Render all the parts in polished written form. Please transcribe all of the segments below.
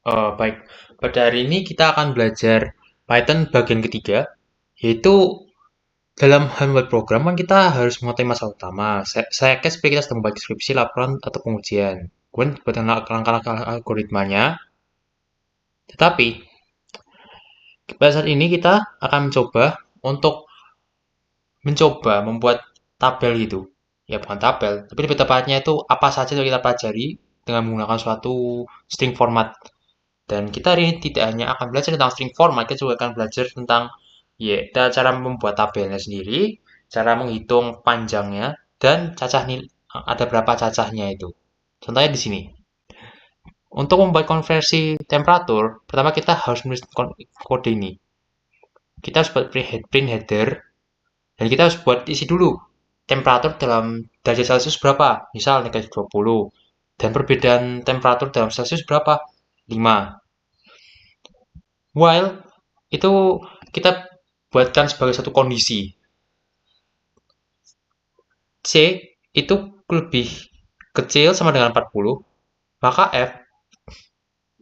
Baik, pada hari ini kita akan belajar Python bagian ketiga, yaitu dalam hal membuat program kan kita harus mengetahui masalah utama. Saya case kita sedang membuat deskripsi, laporan, atau pengujian. Kemudian buat langkah-langkah algoritmanya. Tetapi, pada saat ini kita akan mencoba membuat tabel gitu. Ya, bukan tabel, tapi lebih tepatnya itu apa saja yang kita pelajari dengan menggunakan suatu string format. Dan kita hari ini tidak hanya akan belajar tentang string format, kita juga akan belajar tentang ya cara membuat tabelnya sendiri, cara menghitung panjangnya, dan ada berapa cacahnya itu. Contohnya di sini. Untuk membuat konversi temperatur, pertama kita harus menulis kode ini. Kita harus buat print header, dan kita harus buat isi dulu temperatur dalam derajat Celcius berapa, misal negatif 20, dan perbedaan temperatur dalam Celcius berapa, 5. While itu kita buatkan sebagai satu kondisi. C itu lebih kecil sama dengan 40, maka F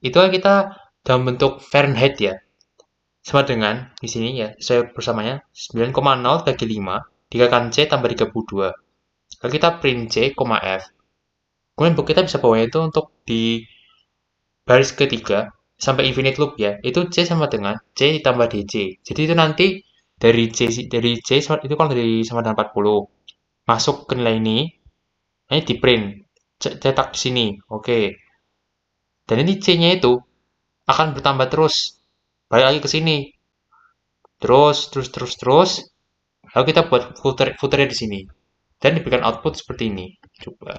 itu kan kita dalam bentuk Fahrenheit ya. Sama dengan di sini ya, saya bersamanya 9,0 bagi 5 dikalikan C tambah 32. Lalu kita print C, F. Kemudian kita bisa bawa itu untuk di baris ketiga sampai infinite loop ya. Itu C sama dengan C ditambah DC. Jadi itu nanti dari C itu kan dari sama dengan 40. Masuk ke nilai ini di print. Cetak di sini. Oke. Dan ini C-nya itu akan bertambah terus. Balik lagi ke sini. Terus. Lalu kita buat footernya di sini. Dan diberikan output seperti ini. Coba.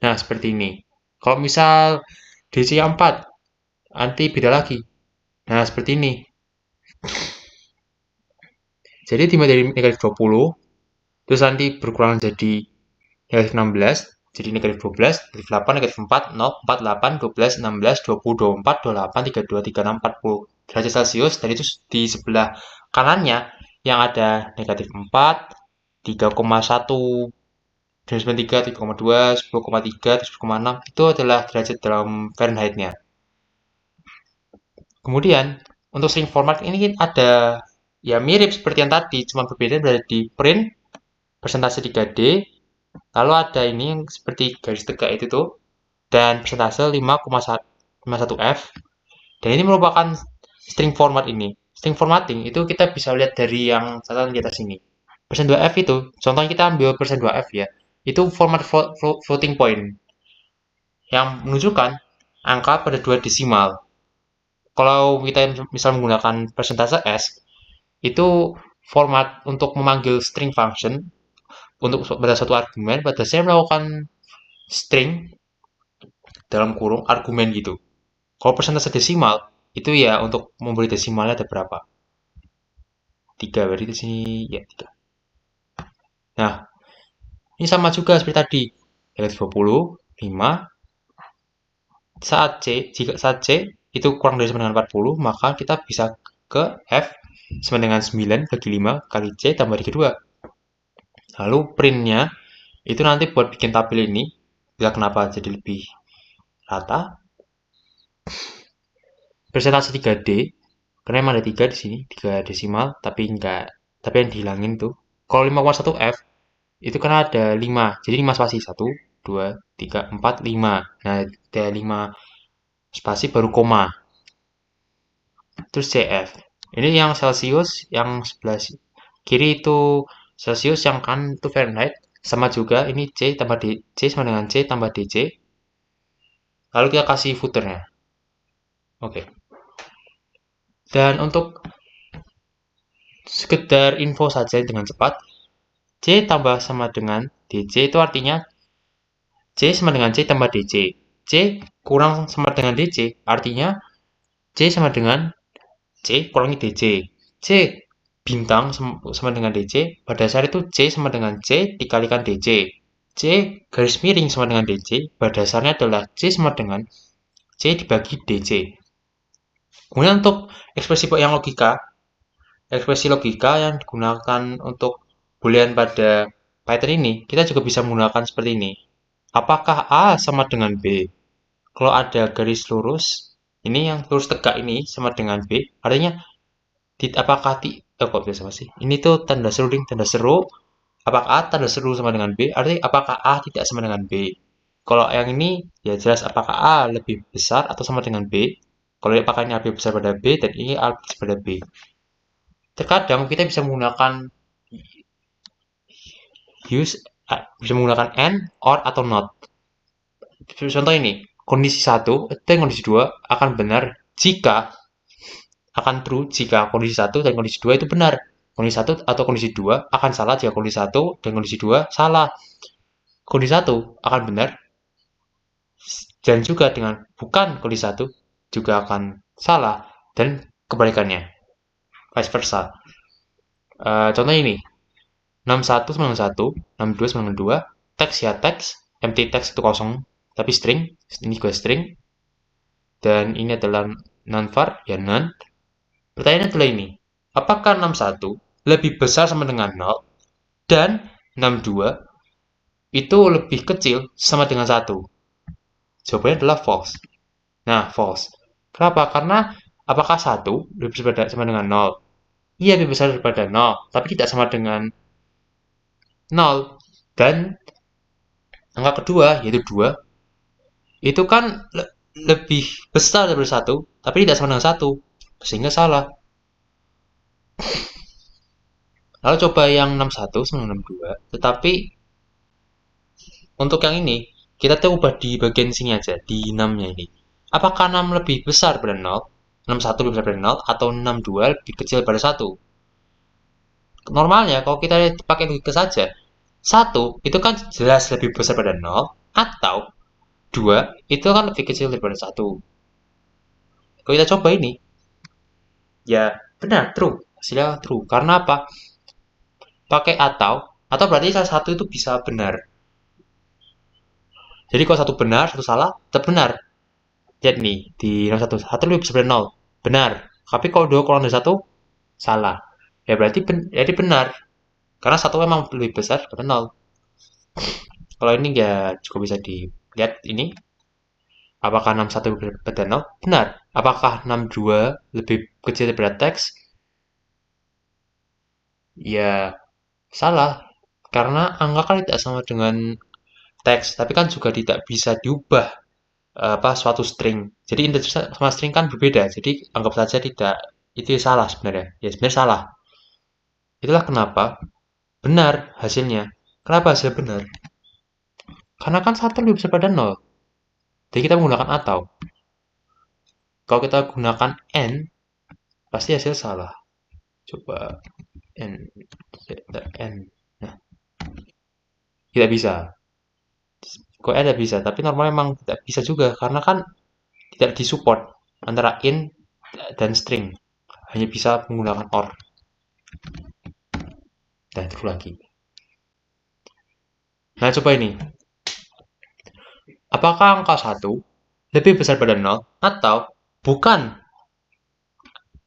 Nah, seperti ini. Kalau misal DC-nya 4, nanti beda lagi. Nah, seperti ini. Jadi dimulai dari negatif 20, terus nanti berkurang jadi negatif 16, jadi negatif 12, negatif 8, negatif 4, 0, 4, 8, 12, 16, 20, 24, 28, 32, 36, 40 derajat Celcius. Dan itu di sebelah kanannya yang ada negatif 4, 3,1, 9,3, 3,2, 10,3, 10,6 itu adalah derajat dalam Fahrenheit-nya. Kemudian untuk string format ini ada ya mirip seperti yang tadi, cuma berbeda dari di print persentase 3D, lalu ada ini yang seperti garis tegak itu tuh, dan persentase 5,1 F. Dan ini merupakan string format ini. String formatting itu kita bisa lihat dari yang catatan di atas ini. Persen 2F itu, contohnya kita ambil persen 2F ya, itu format floating point yang menunjukkan angka pada 2 desimal. Kalau kita misal menggunakan persentase S, itu format untuk memanggil string function untuk pada satu argumen, pada saya melakukan string dalam kurung argumen gitu. Kalau persentase desimal, itu ya untuk memberi desimalnya ada berapa? 3, berarti di sini ya 3. Nah, ini sama juga seperti tadi. Negatif 20, 5. Saat C itu kurang dari sama dengan 40, maka kita bisa ke F sama dengan 9 bagi 5 kali C tambah 32. Lalu printnya itu nanti buat bikin tabel ini, bila kenapa jadi lebih rata. Persentase 3D, karena emang ada 3 di sini, 3 desimal, tapi yang dihilangin tuh. Kalau 5,1 F, itu karena ada 5, jadi 5 spasi, 1, 2, 3, 4, 5. Nah, ada 5 spasi baru koma. Terus CF. Ini yang Celsius, yang sebelah kiri itu Celsius, yang kanan itu Fahrenheit. Sama juga, ini C sama dengan C tambah DC. Lalu kita kasih footernya. Oke. Dan untuk sekedar info saja dengan cepat, C tambah sama dengan DC itu artinya C sama dengan C tambah DC. C kurang sama dengan DC, artinya C sama dengan C kurangi DC. C bintang sama dengan DC, pada dasar itu C sama dengan C dikalikan DC. C garis miring sama dengan DC, pada dasarnya adalah C sama dengan C dibagi DC. Kemudian untuk ekspresi logika yang digunakan untuk boolean pada Python ini, kita juga bisa menggunakan seperti ini. Apakah A sama dengan B? Kalau ada garis lurus, Ini yang lurus tegak ini sama dengan B, artinya apakah kok bisa sama sih? Ini tuh tanda seru, tanda seru. Apakah A tanda seru sama dengan B? Artinya apakah A tidak sama dengan B? Kalau yang ini ya jelas apakah A lebih besar atau sama dengan B. Kalau apakah ini A lebih besar pada B dan ini A lebih besar pada B. Terkadang kita bisa menggunakan bisa menggunakan and, or, atau not. Contoh ini, kondisi 1 dan kondisi 2 akan benar jika akan true jika kondisi 1 dan kondisi 2 itu benar. Kondisi 1 atau kondisi 2 akan salah jika kondisi 1 dan kondisi 2 salah. Kondisi 1 akan benar dan juga dengan bukan kondisi 1 juga akan salah dan kebalikannya. Vice versa. Contoh ini, 61 sama dengan 1, 62 sama dengan 2, teks ya teks, empty text itu kosong, tapi string, ini juga string, dan ini adalah non-var, ya none. Pertanyaannya adalah ini, apakah 61 lebih besar sama dengan 0 dan 62 itu lebih kecil sama dengan 1? Jawabannya adalah false. Nah, false. Kenapa? Karena apakah 1 lebih besar sama dengan 0? Iya, lebih besar daripada 0, tapi tidak sama dengan 0. Dan angka kedua, yaitu 2, itu kan lebih besar daripada 1, tapi tidak sama dengan 1, sehingga salah. Lalu coba yang 61 sama 62, tetapi untuk yang ini, kita tuh ubah di bagian sini aja, di 6-nya ini. Apakah 6 lebih besar daripada 0? 61 lebih besar daripada 0 atau 62 lebih kecil daripada 1? Normalnya kalau kita pakai logika saja, 1 itu kan jelas lebih besar daripada 0 atau 2 itu kan lebih kecil daripada 1. Kalau kita coba ini, ya benar, true. Hasilnya true. Karena apa? Pakai atau berarti salah satu itu bisa benar. Jadi kalau satu benar, satu salah, tetap benar. Lihat nih, di 01, 1 lebih besar dari 0. Benar. Tapi kalau 2 kurang dari 1, salah. Ya berarti jadi benar. Karena 1 memang lebih besar daripada 0. Kalau ini ya juga bisa dilihat ini. Apakah 61 lebih besar daripada 0? Benar. Apakah 62 lebih kecil daripada teks? Ya salah. Karena angka kan tidak sama dengan teks, tapi kan juga tidak bisa diubah suatu string. Jadi integer sama string kan berbeda. Jadi anggap saja tidak itu salah sebenarnya. Ya sebenarnya salah. Itulah kenapa benar hasilnya. Kenapa hasil benar? Karena kan 1 lebih besar pada 0. Jadi kita menggunakan atau. Kalau kita gunakan n, pasti hasil salah. Coba n, n. Nah, tidak bisa. Kok ada bisa, tapi normalnya memang tidak bisa juga karena kan tidak disupport antara int dan string. Hanya bisa menggunakan or. Dan terus lagi. Nah, coba ini. Apakah angka 1 lebih besar pada 0 atau bukan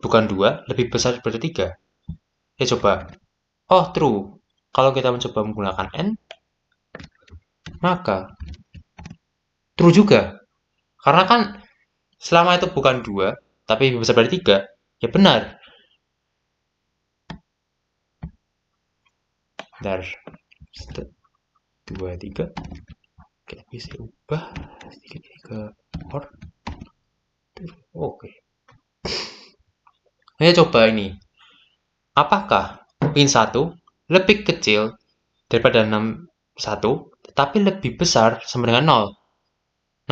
2 lebih besar daripada 3? Ya coba. Oh, true. Kalau kita mencoba menggunakan n, maka true juga. Karena kan selama itu bukan 2, tapi lebih besar dari 3, ya benar. Bentar. 2, 3. Oke, bisa ubah sedikit ke or. Oke. Saya coba ini. Apakah pin 1 lebih kecil daripada 61, tetapi lebih besar sama dengan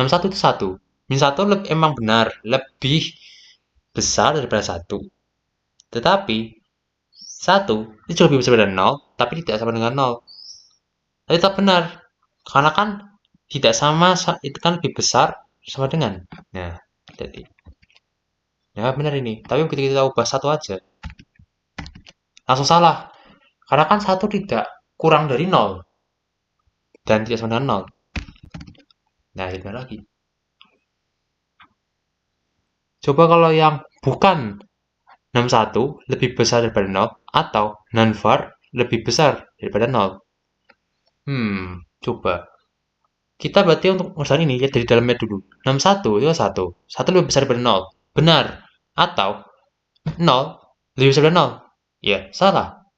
0? 61 itu 1. Min 1 emang benar, lebih besar daripada 1. Tetapi 1 itu lebih besar daripada 0, tapi tidak sama dengan 0. Tapi tetap benar. Karena kan tidak sama, itu kan lebih besar sama dengan. Nah, jadi. Ya benar ini. Tapi begitu kita ubah 1 aja, langsung salah. Karena kan 1 tidak kurang dari 0. Dan tidak sama dengan 0. Nah, itu lagi. Coba kalau yang bukan 61 lebih besar daripada 0 atau non-var lebih besar daripada 0. Coba. Kita berarti untuk urusan ini ya dari dalamnya dulu. 61 itu 1. 1 lebih besar daripada 0. Benar. Atau 0 lebih besar dari 0. Ya, salah.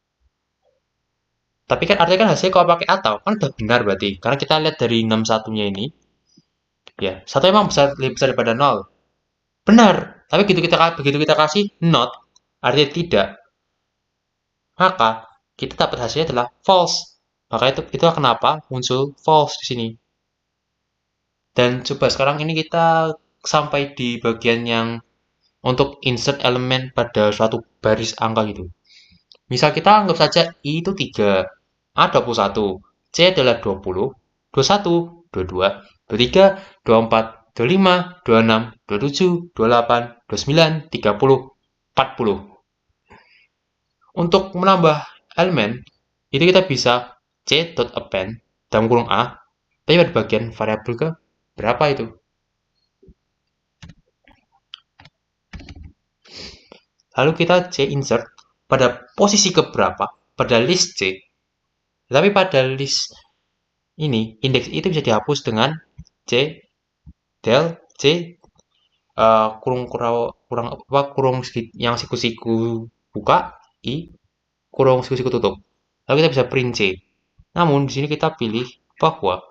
Tapi kan artinya kan hasilnya kalau pakai atau kan udah benar berarti. Karena kita lihat dari 61-nya ini, ya, 1 emang lebih besar daripada 0. Benar. Tapi begitu kita kasih not, artinya tidak, maka kita dapat hasilnya adalah false. Maka itu kenapa muncul false di sini. Dan coba sekarang ini kita sampai di bagian yang untuk insert elemen pada suatu baris angka gitu. Misal kita anggap saja I itu 3, A 21, C adalah 20, 21, 22, 23, 24, 25, 26, 27, 28, 29, 30, 40. Untuk menambah elemen, itu kita bisa c.append dalam kurung A, tapi pada bagian variabel ke berapa itu. Lalu kita c insert pada posisi keberapa pada list C. Tapi pada list ini, indeks itu bisa dihapus dengan C del C kurung kurang apa kurung yang siku-siku buka I kurung siku-siku tutup. Lalu kita bisa print C. Namun di sini kita pilih bahwa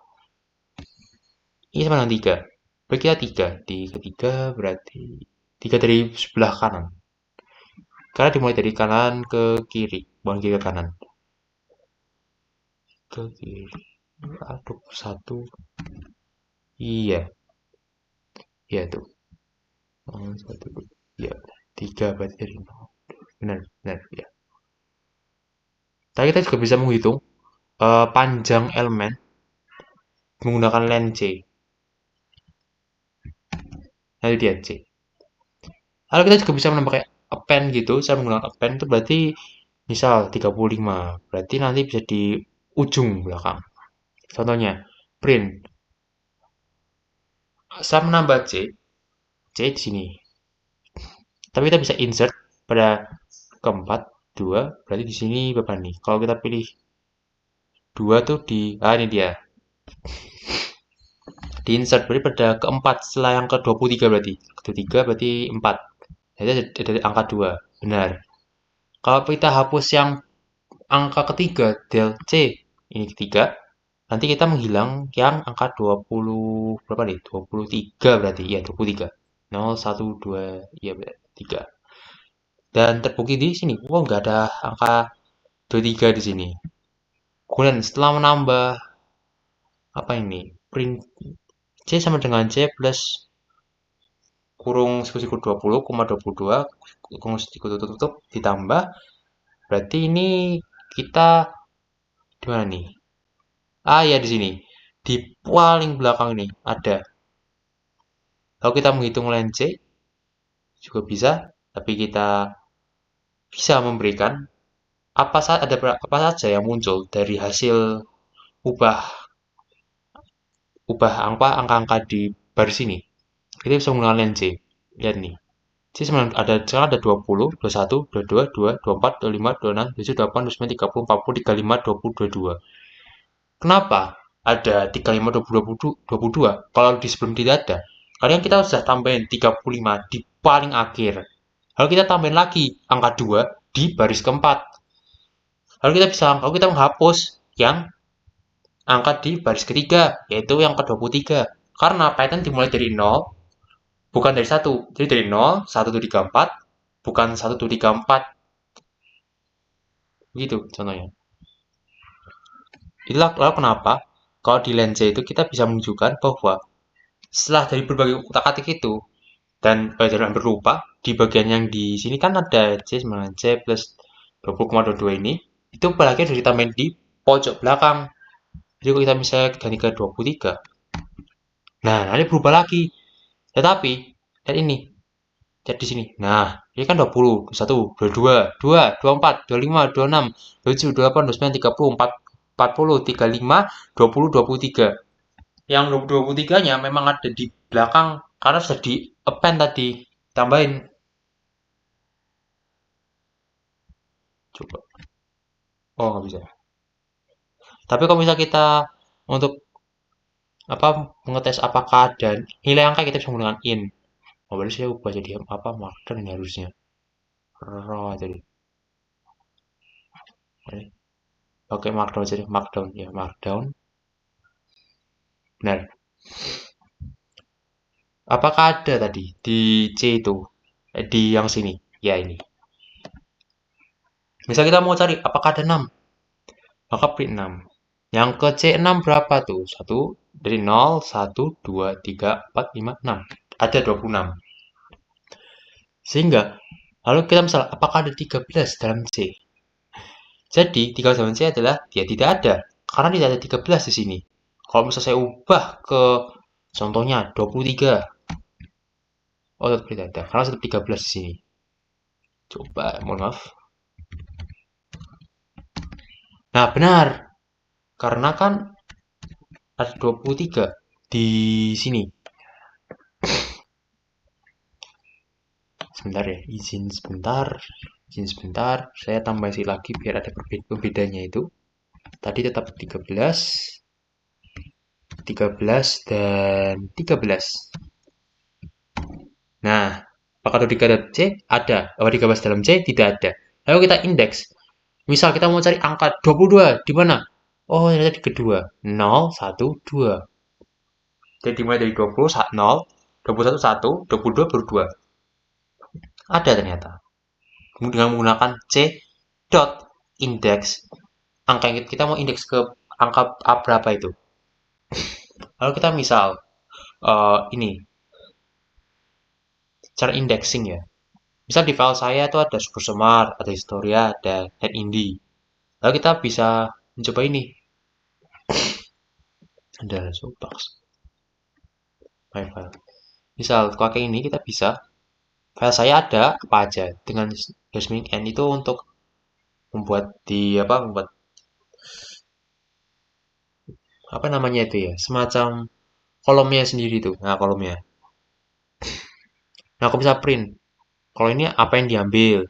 I sama dengan 3. Berarti kita 3. Di ketiga berarti 3 dari sebelah kanan. Karena dimulai dari kanan ke kiri, bukan kiri ke kanan. Ke kiri. Aduh, 1. Iya. Iya tuh. 1. Iya. 3 berarti dari 0. Benar, benar. Ya. Tapi kita juga bisa menghitung panjang elemen menggunakan len C. Nah, itu dia C. Lalu kita juga bisa menambah kayak append gitu. Saya menggunakan append itu berarti misal 35. Berarti nanti bisa di ujung belakang. Contohnya, print. Saya menambah C di sini. Tapi kita bisa insert pada keempat, 2. Berarti di sini berapa nih? Kalau kita pilih 2 tuh ini dia. Di insert berarti pada keempat setelah yang ke 23 berarti. Ke-23 berarti 4. Jadi ada angka 2. Benar. Kalau kita hapus yang angka ketiga del C ini ketiga, nanti kita menghilang yang angka 20 berapa nih? 23 berarti. Iya, 23. 0 1 2 iya 3. Dan terbukti di sini, nggak ada angka 23 di sini. Kemudian setelah menambah apa ini? Print C sama dengan C plus kurung siku-siku 20,22 kurung siku tutup ditambah berarti ini kita di mana nih? Ya di sini. Di paling belakang ini ada. Kalau kita menghitung len C juga bisa, tapi kita bisa memberikan apa saja yang muncul dari hasil ubah ubah angka-angka di baris ini. Kita bisa menggunakan len C. Lihat nih. Sekarang ada 20, 21, 22, 2, 24, 25, 26, 27, 28, 29, 30, 40, 35, 20, 22. Kenapa ada 35, 20, 22? Kalau di sebelum tidak ada. Karena kita sudah tambahin 35 di paling akhir. Lalu kita tambahin lagi angka 2 di baris keempat. Lalu kita menghapus yang angka di baris ketiga, yaitu yang ke-23. Karena pattern dimulai dari 0, bukan dari 1. Jadi dari 0, 1, 2, 3, 4, bukan 1, 2, 3, 4. Gitu contohnya. Itulah lalu kenapa kalau di lensa itu kita bisa menunjukkan bahwa setelah dari berbagai utak-atik itu dan pelajaran berupa di bagian yang di sini kan ada C sama C plus 20,22 ini itu apalagi sudah ditambahin di pojok belakang. Jadi kalau kita misalnya ganti ke 23, nah nanti berubah lagi. Tetapi lihat ini, lihat di sini. Nah, ini kan 20, 21, 22, 2, 24, 25, 26, 27, 28, 29, 30, 40, 35, 20, 23. Yang 23-nya memang ada di belakang karena sudah di append tadi. Tambahin. Coba. Oh, nggak bisa. Tapi kalau misalnya kita untuk apa mengetes apakah ada nilai angka kita bisa menggunakan in. Oh, berarti saya ubah jadi apa markdown ini harusnya. Raw tadi. Oke, markdown jadi markdown ya, markdown. Benar. Apakah ada tadi di C itu? Di yang sini. Ya ini. Misal kita mau cari apakah ada 6, maka print 6. Yang ke C6 berapa tuh? 1 dari 0, 1, 2, 3, 4, 5, 6. Ada 26. Sehingga lalu kita misal apakah ada 13 dalam C? Jadi 13 dalam C adalah dia tidak ada karena tidak ada 13 di sini. Kalau misal saya ubah ke contohnya 23. Oh, tetap tidak ada karena tetap 13 di sini. Coba, mohon maaf. Nah, benar. Karena kan ada 23 di sini. Sebentar ya, izin sebentar. Izin sebentar, saya tambah isi lagi biar ada pembedanya itu. Tadi tetap 13, 13 dan 13. Nah, apakah 23 dalam C? Ada. Apakah 13 dalam C? Tidak ada. Lalu kita indeks. Misal kita mau cari angka 22, di mana? Oh, ternyata di kedua. 0, 1, 2. Jadi dimulai dari 20, 0, 21, 1, 22, baru 2. Ada ternyata. Dengan menggunakan C dot index, angka yang kita mau indeks ke angka berapa itu. Lalu kita misal, ini, cara indexing ya. Misal di file saya itu ada Supersmart, ada Historia, ada NetIndie. Lalu kita bisa mencoba ini. Ada Soapbox. My file. Misal, pakai ini kita bisa file saya ada apa aja dengan n itu untuk membuat membuat apa namanya itu ya, semacam kolomnya sendiri tuh. Nah, kolomnya. Nah, aku bisa print. Kalau ini apa yang diambil.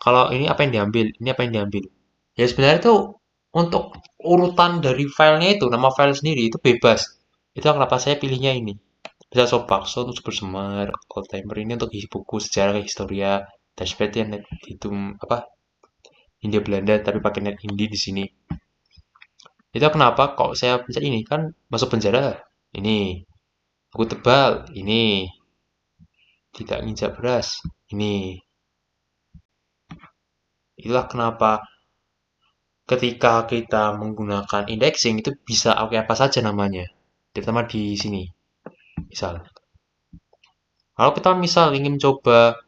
Kalau ini apa yang diambil, ini apa yang diambil. Ya sebenarnya itu untuk urutan dari filenya itu, nama file sendiri itu bebas. Itu kenapa saya pilihnya ini. Bisa Sobakso untuk bersemar, old timer ini untuk isi buku sejarah historia, dashboard yang itu apa Hindia Belanda tapi pakai net Hindi di sini. Itu kenapa kok saya pencet ini kan masuk penjara ini, buku tebal ini, tidak nginjak beras ini. Itulah kenapa ketika kita menggunakan indexing itu bisa apa saja namanya, terutama di sini. Misal, kalau kita misal ingin coba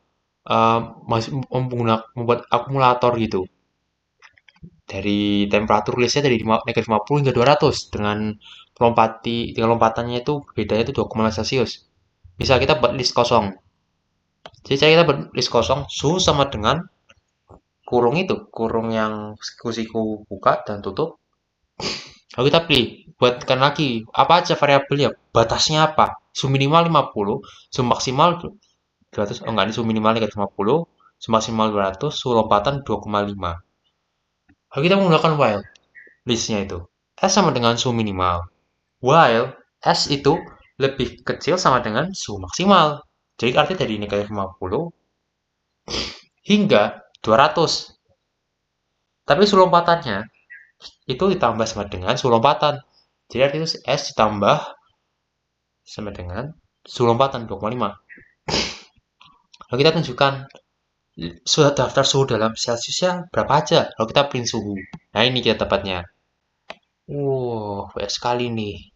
masih membuat akumulator gitu, dari temperatur listnya dari negatif 50 hingga 200 dengan lompatannya itu bedanya itu 2,5 Celcius. Misal kita buat list kosong. Jadi cara kita buat list kosong suhu sama dengan kurung itu, kurung yang siku buka dan tutup. Lalu kita pilih, buatkan lagi apa aja variabelnya, batasnya apa? Suhu minimal 50, suhu maksimal 200, oh enggak, ini suhu minimal negatif 50, suhu maksimal 200, suhu lompatan 2,5. Lalu kita menggunakan while listnya itu. S sama dengan suhu minimal. While S itu lebih kecil sama dengan suhu maksimal. Jadi artinya dari negatif 50 hingga 200. Tapi suhu lompatannya itu ditambah sama dengan suhu lompatan. Jadi artinya S ditambah sama dengan suhu lompatan 2,5. Lalu kita tunjukkan sudah daftar suhu dalam Celsiusnya berapa aja. Lalu kita print suhu. Nah ini kita tepatnya. Wow, banyak sekali nih.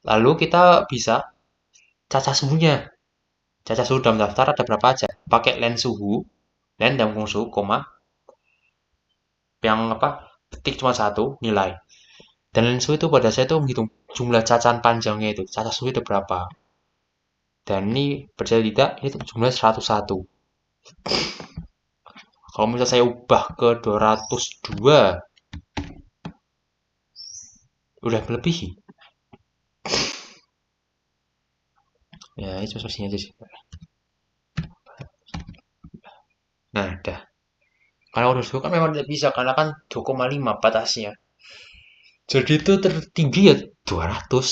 Lalu kita bisa cacah suhunya. Cacah suhu dalam daftar ada berapa aja. Pakai len suhu, len dalam kurung suhu, koma, yang apa, ketik cuma satu, nilai. Dan len suhu itu pada saya itu menghitung jumlah cacahan panjangnya itu. Cacah suhu itu berapa. Dan ini percaya tidak, ini jumlah 101. Kalau misalnya saya ubah ke 202, udah melebihi. Ya, itu sosinya aja sih. Nah, dah. Karena udah kan memang tidak bisa, karena kan 2,5 batasnya. Jadi itu tertinggi ya 200.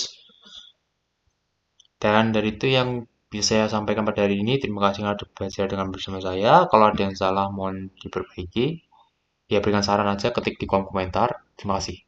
Dan dari itu yang bisa saya sampaikan pada hari ini. Terima kasih sudah belajar dengan bersama saya. Kalau ada yang salah mohon diperbaiki. Ya berikan saran aja, ketik di kolom komentar. Terima kasih.